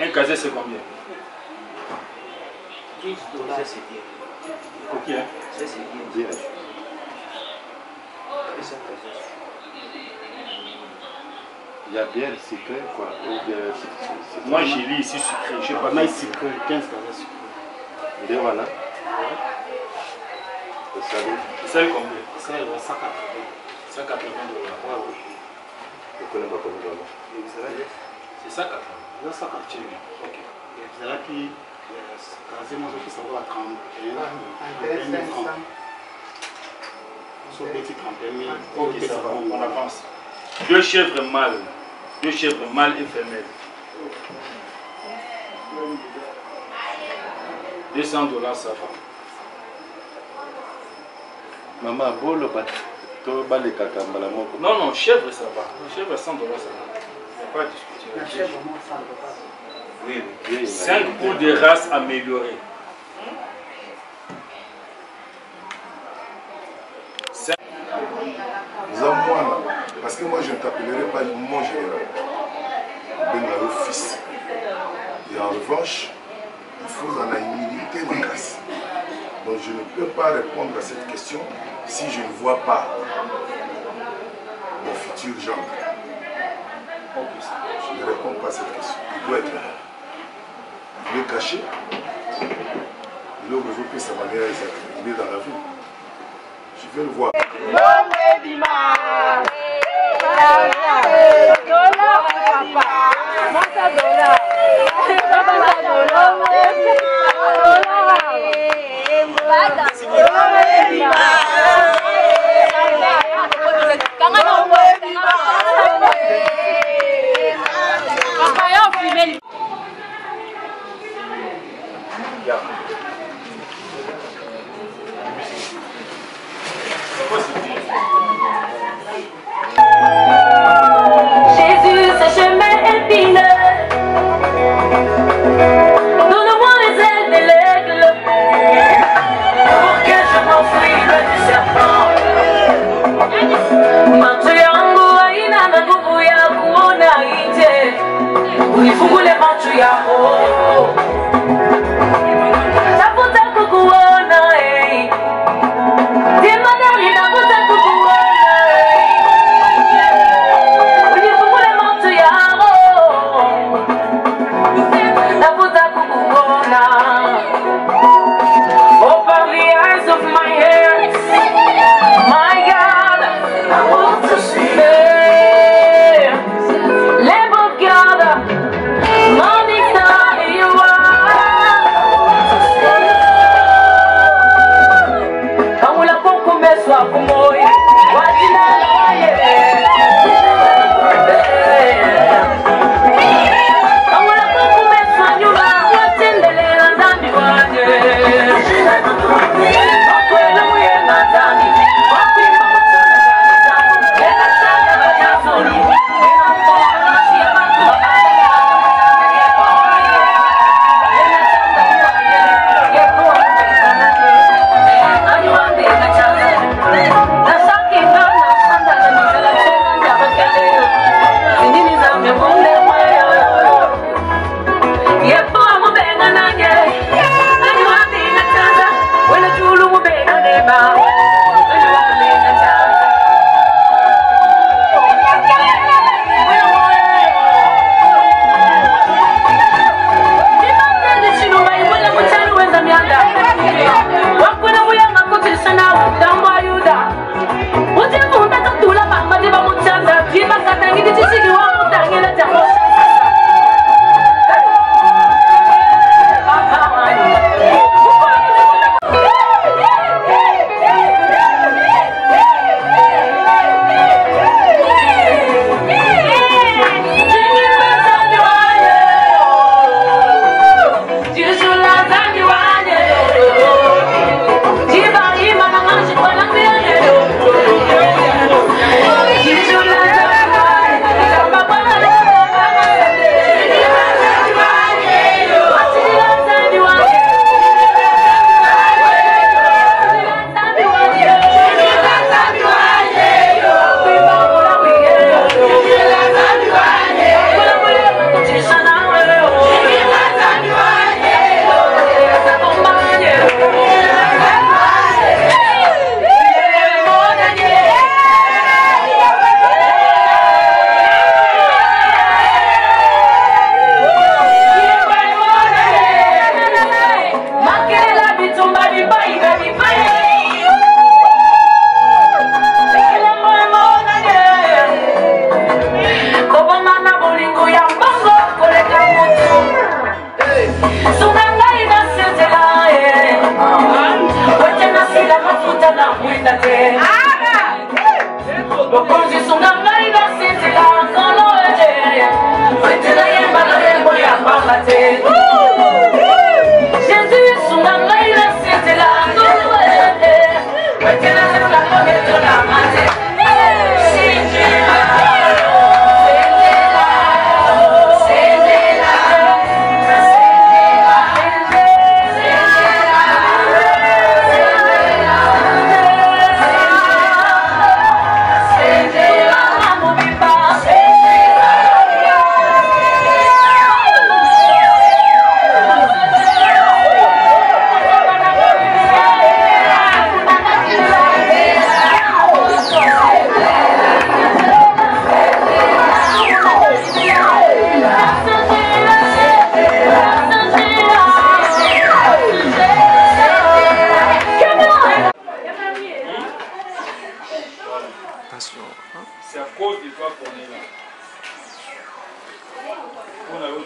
Un casier c'est combien? 10 dollars, c'est bien. Coquille, hein? Ça c'est bien. Et ça, il y a bien sucré quoi. Moi j'ai lu ici sucré. Je sais pas, mais sucré, 15 casiers sucré. Et voilà. Le salut. Celle combien? Celle 180. 180 $. Ouais, oui. Je ne connais pas combien de dollars. C'est 180. 180. Ok. Et vous avez qui quasiment qui ça va à 31 000 francs. Sur petit 31 000. Ok, ça va, on avance. 2 chèvres mâles. 2 chèvres mâles et femelles. 200 $, ça va. Maman, beau le bat. Non, non, chèvre ça va. Chèvre 100 $, ça va. Il n'y a pas à discuter. La chèvre, moi, ça ne va pas. Oui, oui. 5 poules de race améliorée. Parce que moi je ne t'appellerai pas mon général. Bengalo fils. Et en revanche, il faut dans la humilité ma casse. Donc je ne peux pas répondre à cette question si je ne vois pas mon futur gendre. Je ne réponds pas à cette question. Il doit être là. Il est caché. Il est développé sa manière exacte. Il est dans la vie. Je vais le voir. Jésus, ce chemin épineux, donne-moi les ailes de l'aigle, pour que je m'enfuis du serpent. Macho yangu haina na nguvu ya kuona nje, unifungule macho yako, tafuta kukuona, Jemadari tafuta kukuona. Open the eyes of my heart, my God, I want to see. Lamb of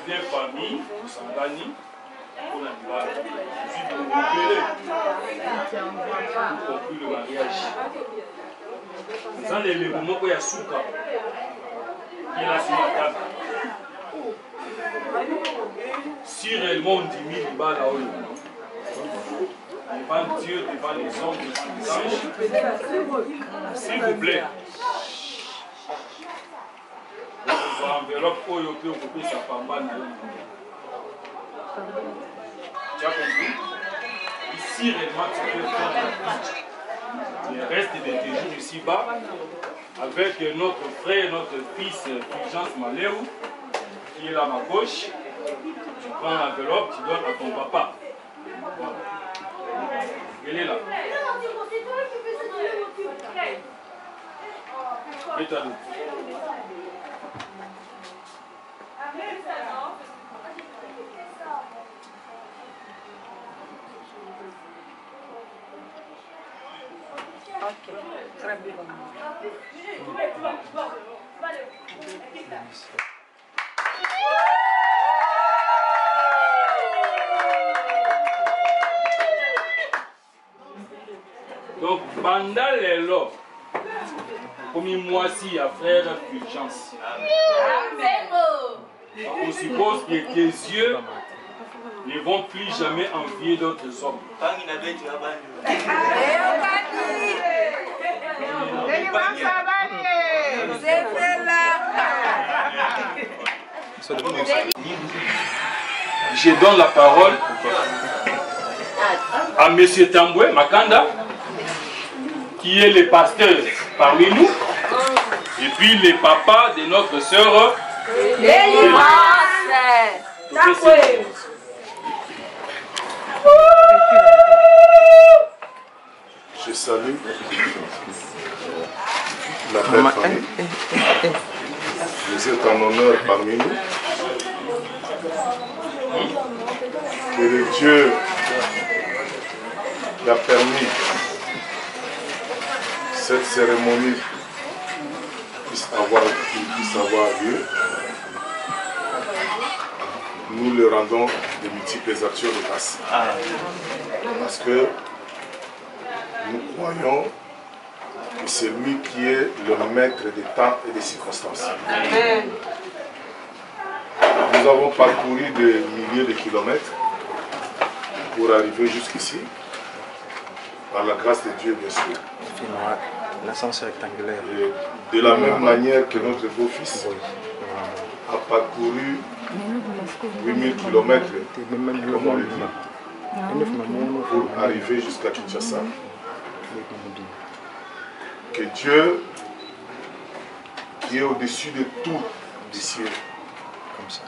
devient famille, Sangani, pour la libala. Je suis belé pour conclure le mariage. Nous avons les moments où il y a Souka qui est là sur la table. Si réellement on dit 1000 libala, devant Dieu, devant les hommes, devant les anges, s'il vous plaît, enveloppe oyo pe okopesa pamba na yo. Tu as compris? Ici réellement tu peux faire le reste de tes jours ici-bas avec notre frère, notre fils Fulgence Maléou qui est là à ma gauche. Tu prends l'enveloppe, tu donnes à ton papa. Voilà. Elle est là. Mets-toi d'où? Ok, très bien. Donc, pendant les lots, comme moi-ci, à frère Fulgence, on suppose que tes yeux ne vont plus jamais envier d'autres hommes. Je donne la parole à M. Tamboué Makanda, qui est le pasteur parmi nous, et puis le papa de notre sœur. Je salue la belle famille. Vous êtes en honneur parmi nous. Que le Dieu qui a permis cette cérémonie puisse avoir lieu. Nous le rendons de multiples actions de grâce. Parce que nous croyons que c'est lui qui est le maître des temps et des circonstances. Amen. Nous avons parcouru des milliers de kilomètres pour arriver jusqu'ici, par la grâce de Dieu, bien sûr. L'ascenseur rectangulaire. Et de la même manière que notre beau-fils a parcouru 8000 km, comme on le dit, pour arriver jusqu'à Kinshasa. Que Dieu, qui est au-dessus de tout des cieux, comme ça,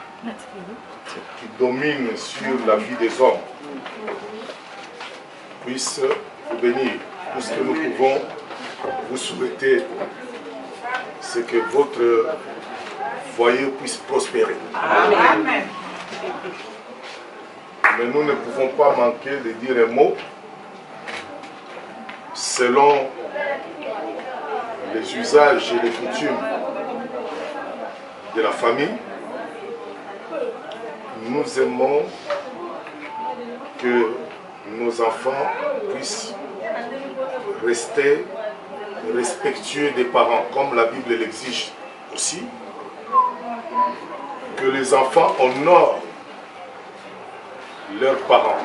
qui domine sur la vie des hommes, puisse vous bénir. Tout ce que nous pouvons vous souhaiter, c'est que votre foyer puisse prospérer. Amen. Mais nous ne pouvons pas manquer de dire un mot selon les usages et les coutumes de la famille. Nous aimons que nos enfants puissent rester respectueux des parents, comme la Bible l'exige aussi. Que les enfants honorent leurs parents,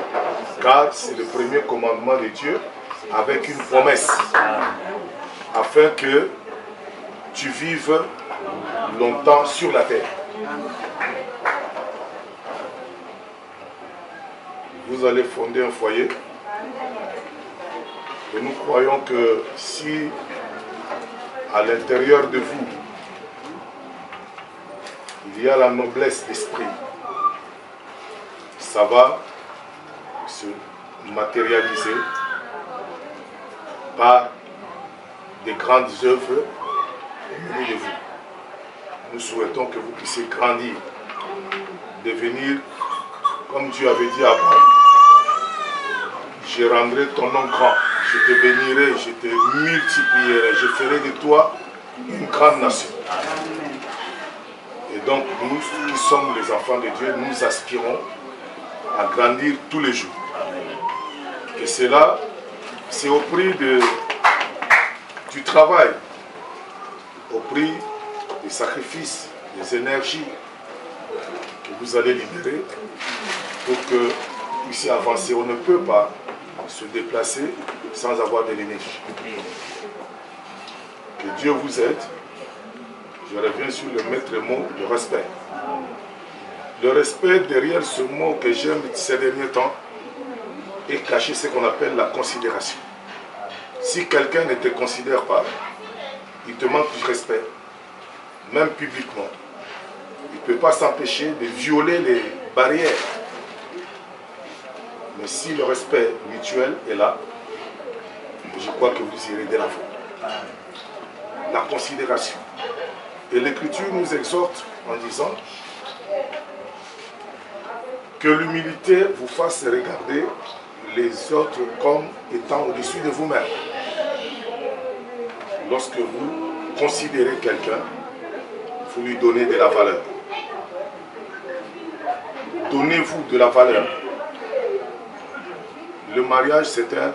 car c'est le premier commandement de Dieu avec une promesse, afin que tu vives longtemps sur la terre. Vous allez fonder un foyer et nous croyons que si à l'intérieur de vous il y a la noblesse d'esprit, ça va se matérialiser par des grandes œuvres menées de vous. Nous souhaitons que vous puissiez grandir, devenir, comme Dieu avait dit avant, je rendrai ton nom grand, je te bénirai, je te multiplierai, je ferai de toi une grande nation. Et donc nous qui sommes les enfants de Dieu, nous aspirons à grandir tous les jours. Et cela, c'est au prix du travail, au prix des sacrifices, des énergies que vous allez libérer pour que vous puissiez avancer. On ne peut pas se déplacer sans avoir de l'énergie. Que Dieu vous aide. Je reviens sur le maître mot, le respect. Le respect, derrière ce mot que j'aime ces derniers temps, est caché ce qu'on appelle la considération. Si quelqu'un ne te considère pas, il te manque du respect, même publiquement. Il ne peut pas s'empêcher de violer les barrières. Mais si le respect mutuel est là, je crois que vous irez de l'avant. La considération. Et l'Écriture nous exhorte en disant que l'humilité vous fasse regarder les autres comme étant au-dessus de vous-même. Lorsque vous considérez quelqu'un, vous lui donnez de la valeur. Donnez-vous de la valeur. Le mariage, c'est un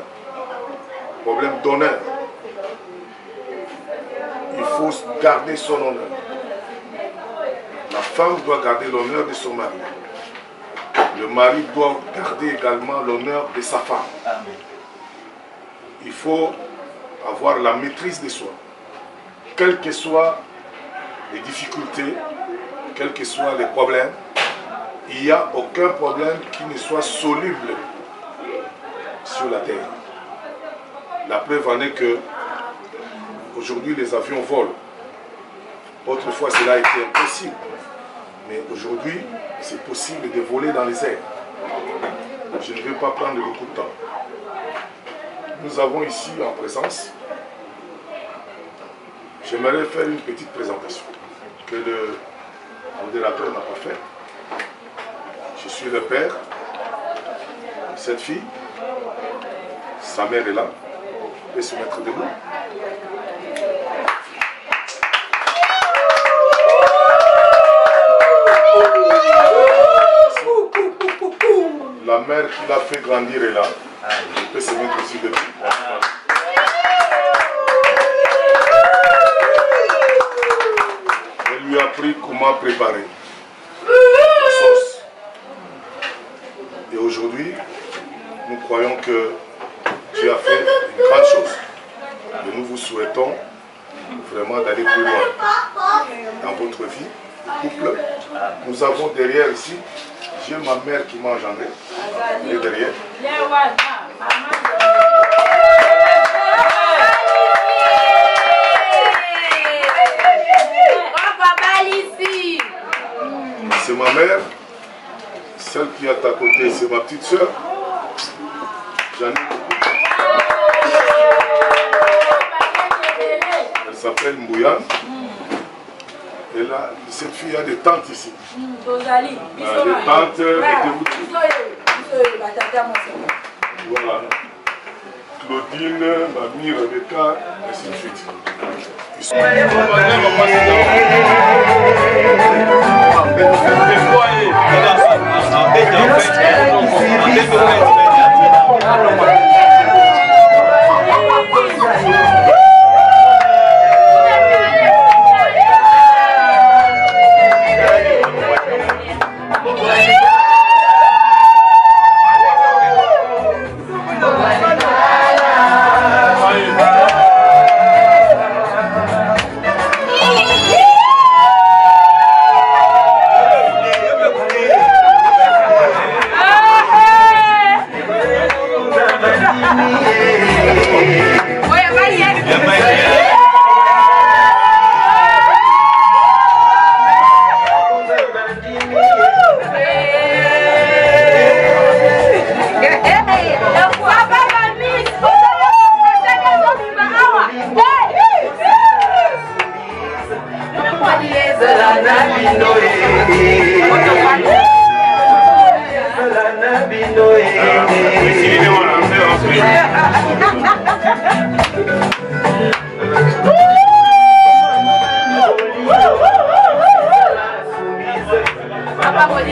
problème d'honneur. Il faut garder son honneur. La femme doit garder l'honneur de son mari. Le mari doit garder également l'honneur de sa femme. Il faut avoir la maîtrise de soi. Quelles que soient les difficultés, quels que soient les problèmes, il n'y a aucun problème qui ne soit soluble sur la terre. La preuve en est que aujourd'hui les avions volent. Autrefois cela a été impossible. Mais aujourd'hui, c'est possible de voler dans les airs. Je ne vais pas prendre beaucoup de temps. Nous avons ici en présence, j'aimerais faire une petite présentation que le modérateur n'a pas fait. Je suis le père de cette fille. Sa mère est là. Elle peut se mettre debout. La mère qui l'a fait grandir est là. Elle peut se mettre aussi debout. Elle lui a appris comment préparer la sauce. Et aujourd'hui, nous croyons que Dieu a fait une grande chose. Et nous vous souhaitons vraiment d'aller plus loin dans votre vie de couple. Nous avons derrière ici, j'ai ma mère qui m'a engendré. Elle est derrière. C'est ma mère. Celle qui est à côté, c'est ma petite soeur. J'en ai beaucoup. Elle s'appelle Mbouyane. Et là, cette fille a des tantes ici. Des tantes, voilà. Claudine, Mamie, Rebecca, ainsi de suite. Papa,